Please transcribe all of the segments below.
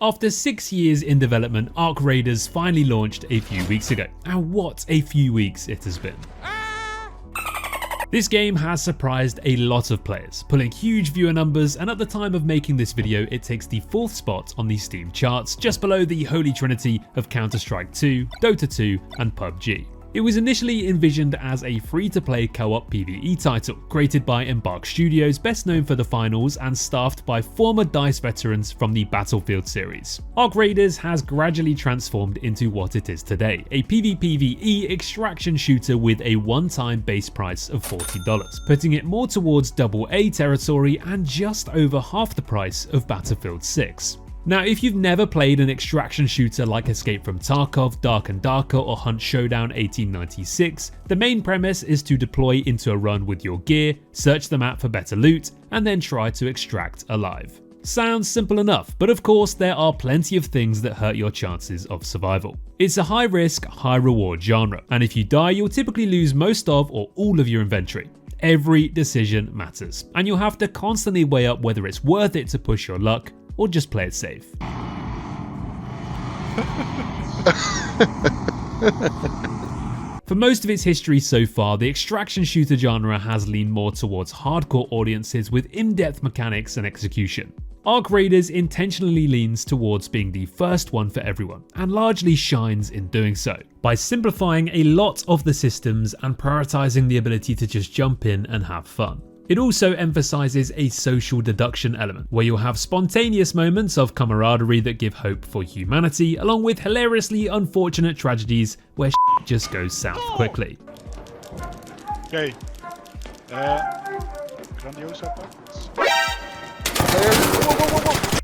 After 6 years in development, Ark Raiders finally launched a few weeks ago, and what a few weeks it has been. This game has surprised a lot of players, pulling huge viewer numbers, and at the time of making this video it takes the 4th spot on the Steam charts, just below the holy trinity of Counter-Strike 2, Dota 2 and PUBG. It was initially envisioned as a free-to-play co-op PvE title, created by Embark Studios, best known for the finals, and staffed by former DICE veterans from the Battlefield series. Ark Raiders has gradually transformed into what it is today, a PvPvE extraction shooter with a one-time base price of $40, putting it more towards AA territory and just over half the price of Battlefield 6. Now, if you've never played an extraction shooter like Escape from Tarkov, Dark and Darker or Hunt Showdown 1896, the main premise is to deploy into a run with your gear, search the map for better loot, and then try to extract alive. Sounds simple enough, but of course there are plenty of things that hurt your chances of survival. It's a high risk, high reward genre, and if you die you'll typically lose most of or all of your inventory. Every decision matters, and you'll have to constantly weigh up whether it's worth it to push your luck or just play it safe. For most of its history so far, the extraction shooter genre has leaned more towards hardcore audiences with in-depth mechanics and execution. Ark Raiders intentionally leans towards being the first one for everyone, and largely shines in doing so, by simplifying a lot of the systems and prioritizing the ability to just jump in and have fun. It also emphasizes a social deduction element, where you'll have spontaneous moments of camaraderie that give hope for humanity, along with hilariously unfortunate tragedies where shit just goes south quickly. Okay. Grandiosa parts.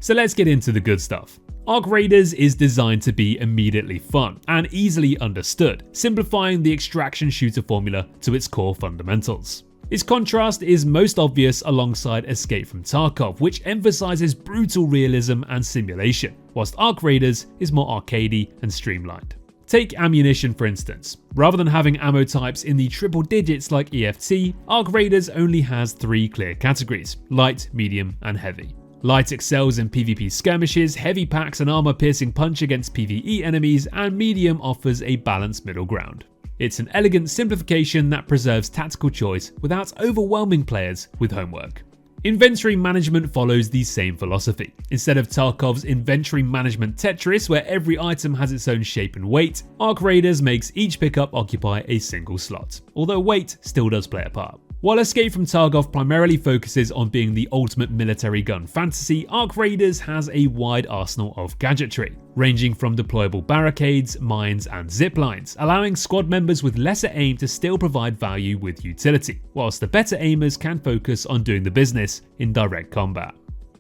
So let's get into the good stuff. Ark Raiders is designed to be immediately fun and easily understood, simplifying the extraction shooter formula to its core fundamentals. Its contrast is most obvious alongside Escape from Tarkov, which emphasizes brutal realism and simulation, whilst Ark Raiders is more arcadey and streamlined. Take ammunition for instance. Rather than having ammo types in the triple digits like EFT, Ark Raiders only has 3 clear categories: light, medium and heavy. Light excels in PvP skirmishes, heavy packs an armor-piercing punch against PvE enemies, and medium offers a balanced middle ground. It's an elegant simplification that preserves tactical choice without overwhelming players with homework. Inventory management follows the same philosophy. Instead of Tarkov's inventory management Tetris, where every item has its own shape and weight, Ark Raiders makes each pickup occupy a single slot, although weight still does play a part. While Escape from Tarkov primarily focuses on being the ultimate military gun fantasy, Ark Raiders has a wide arsenal of gadgetry, ranging from deployable barricades, mines and zip lines, allowing squad members with lesser aim to still provide value with utility, whilst the better aimers can focus on doing the business in direct combat.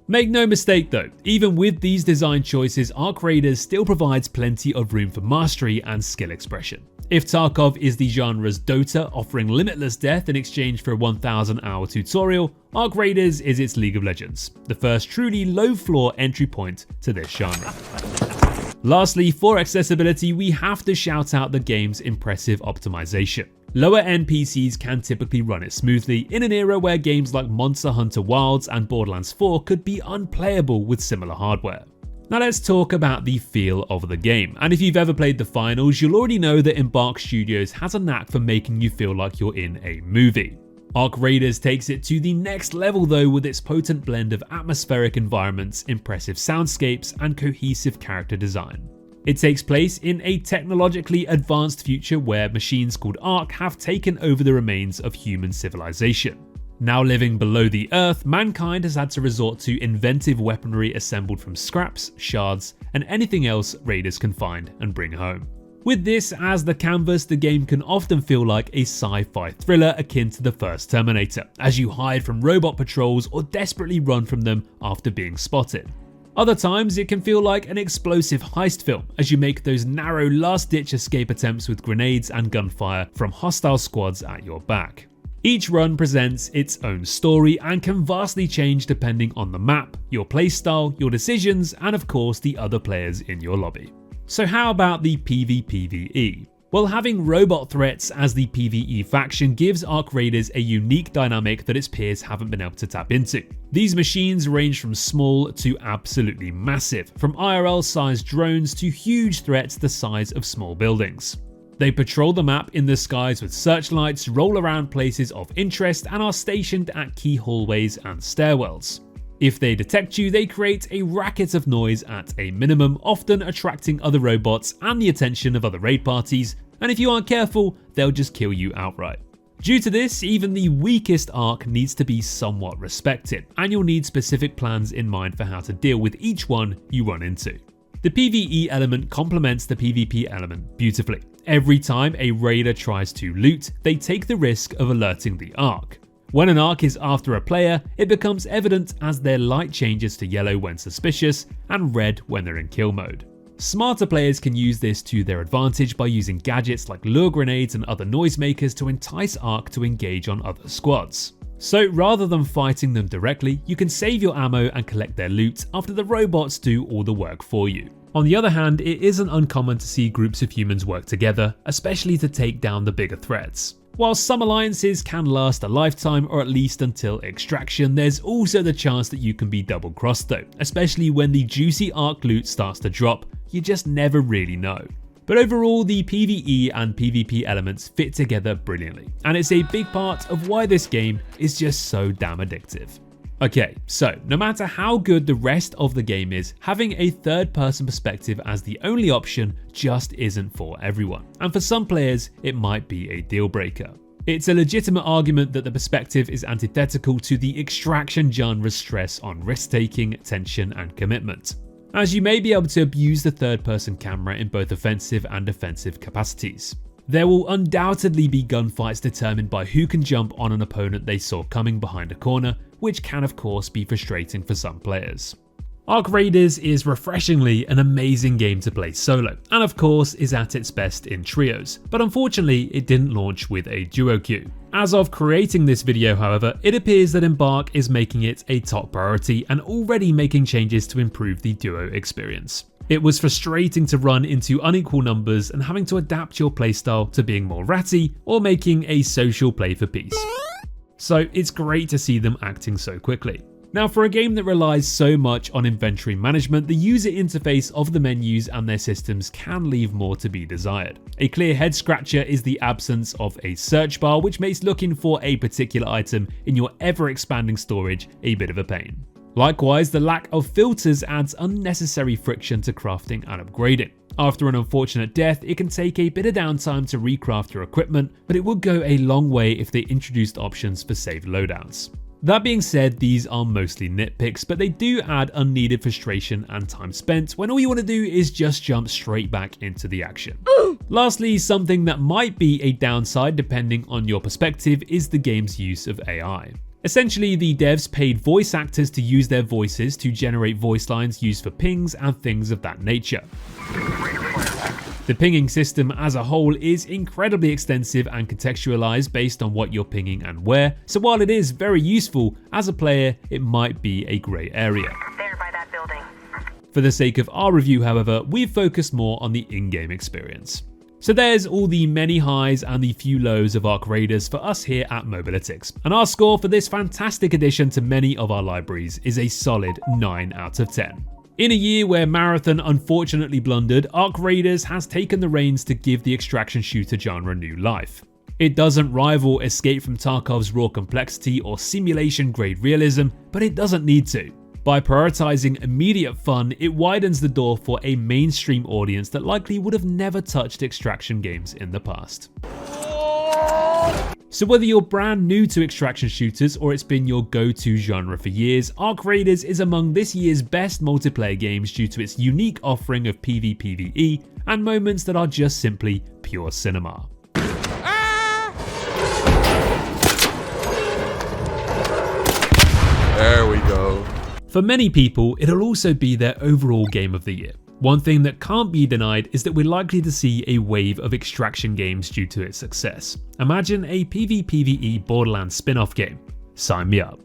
Make no mistake though, even with these design choices, Ark Raiders still provides plenty of room for mastery and skill expression. If Tarkov is the genre's Dota, offering limitless death in exchange for a 1,000-hour tutorial, Ark Raiders is its League of Legends, the first truly low-floor entry point to this genre. Lastly, for accessibility, we have to shout out the game's impressive optimization. Lower-end PCs can typically run it smoothly in an era where games like Monster Hunter Wilds and Borderlands 4 could be unplayable with similar hardware. Now let's talk about the feel of the game, and if you've ever played the finals, you'll already know that Embark Studios has a knack for making you feel like you're in a movie. Ark Raiders takes it to the next level though, with its potent blend of atmospheric environments, impressive soundscapes and cohesive character design. It takes place in a technologically advanced future where machines called Ark have taken over the remains of human civilization. Now living below the earth, mankind has had to resort to inventive weaponry assembled from scraps, shards, and anything else raiders can find and bring home. With this as the canvas, the game can often feel like a sci-fi thriller akin to the first Terminator, as you hide from robot patrols or desperately run from them after being spotted. Other times it can feel like an explosive heist film as you make those narrow last-ditch escape attempts with grenades and gunfire from hostile squads at your back. Each run presents its own story and can vastly change depending on the map, your playstyle, your decisions, and of course the other players in your lobby. So how about the PvPvE? While having robot threats as the PvE faction gives Arc Raiders a unique dynamic that its peers haven't been able to tap into. These machines range from small to absolutely massive, from IRL-sized drones to huge threats the size of small buildings. They patrol the map in the skies with searchlights, roll around places of interest, and are stationed at key hallways and stairwells. If they detect you, they create a racket of noise at a minimum, often attracting other robots and the attention of other raid parties, and if you aren't careful, they'll just kill you outright. Due to this, even the weakest Arc needs to be somewhat respected, and you'll need specific plans in mind for how to deal with each one you run into. The PvE element complements the PvP element beautifully. Every time a raider tries to loot, they take the risk of alerting the Arc. When an Arc is after a player, it becomes evident as their light changes to yellow when suspicious and red when they're in kill mode. Smarter players can use this to their advantage by using gadgets like lure grenades and other noisemakers to entice Arc to engage on other squads. So rather than fighting them directly, you can save your ammo and collect their loot after the robots do all the work for you. On the other hand, it isn't uncommon to see groups of humans work together, especially to take down the bigger threats. While some alliances can last a lifetime or at least until extraction, there's also the chance that you can be double-crossed though, especially when the juicy Arc loot starts to drop. You just never really know. But overall, the PvE and PvP elements fit together brilliantly, and it's a big part of why this game is just so damn addictive. Okay, so no matter how good the rest of the game is, having a third-person perspective as the only option just isn't for everyone, and for some players, it might be a deal breaker. It's a legitimate argument that the perspective is antithetical to the extraction genre's stress on risk-taking, tension, and commitment, as you may be able to abuse the third-person camera in both offensive and defensive capacities. There will undoubtedly be gunfights determined by who can jump on an opponent they saw coming behind a corner, which can of course be frustrating for some players. Arc Raiders is refreshingly an amazing game to play solo, and of course is at its best in trios, but unfortunately it didn't launch with a duo queue. As of creating this video however, it appears that Embark is making it a top priority and already making changes to improve the duo experience. It was frustrating to run into unequal numbers and having to adapt your playstyle to being more ratty or making a social play for peace. So it's great to see them acting so quickly. Now, for a game that relies so much on inventory management, the user interface of the menus and their systems can leave more to be desired. A clear head scratcher is the absence of a search bar, which makes looking for a particular item in your ever-expanding storage a bit of a pain. Likewise, the lack of filters adds unnecessary friction to crafting and upgrading. After an unfortunate death, it can take a bit of downtime to recraft your equipment, but it would go a long way if they introduced options for saved loadouts. That being said, these are mostly nitpicks, but they do add unneeded frustration and time spent when all you want to do is just jump straight back into the action. Lastly, something that might be a downside depending on your perspective is the game's use of AI. Essentially, the devs paid voice actors to use their voices to generate voice lines used for pings and things of that nature. The pinging system as a whole is incredibly extensive and contextualized based on what you're pinging and where, so while it is very useful, as a player it might be a grey area. There by that building. For the sake of our review however, we've focused more on the in-game experience. So there's all the many highs and the few lows of Arc Raiders for us here at Mobalytics, and our score for this fantastic addition to many of our libraries is a solid 9 out of 10. In a year where Marathon unfortunately blundered, Arc Raiders has taken the reins to give the extraction shooter genre new life. It doesn't rival Escape from Tarkov's raw complexity or simulation-grade realism, but it doesn't need to. By prioritizing immediate fun, it widens the door for a mainstream audience that likely would have never touched extraction games in the past. So whether you're brand new to extraction shooters or it's been your go-to genre for years, Arc Raiders is among this year's best multiplayer games due to its unique offering of PvPvE and moments that are just simply pure cinema. There we go. For many people, it'll also be their overall game of the year. One thing that can't be denied is that we're likely to see a wave of extraction games due to its success. Imagine a PvPvE Borderlands spin-off game. Sign me up.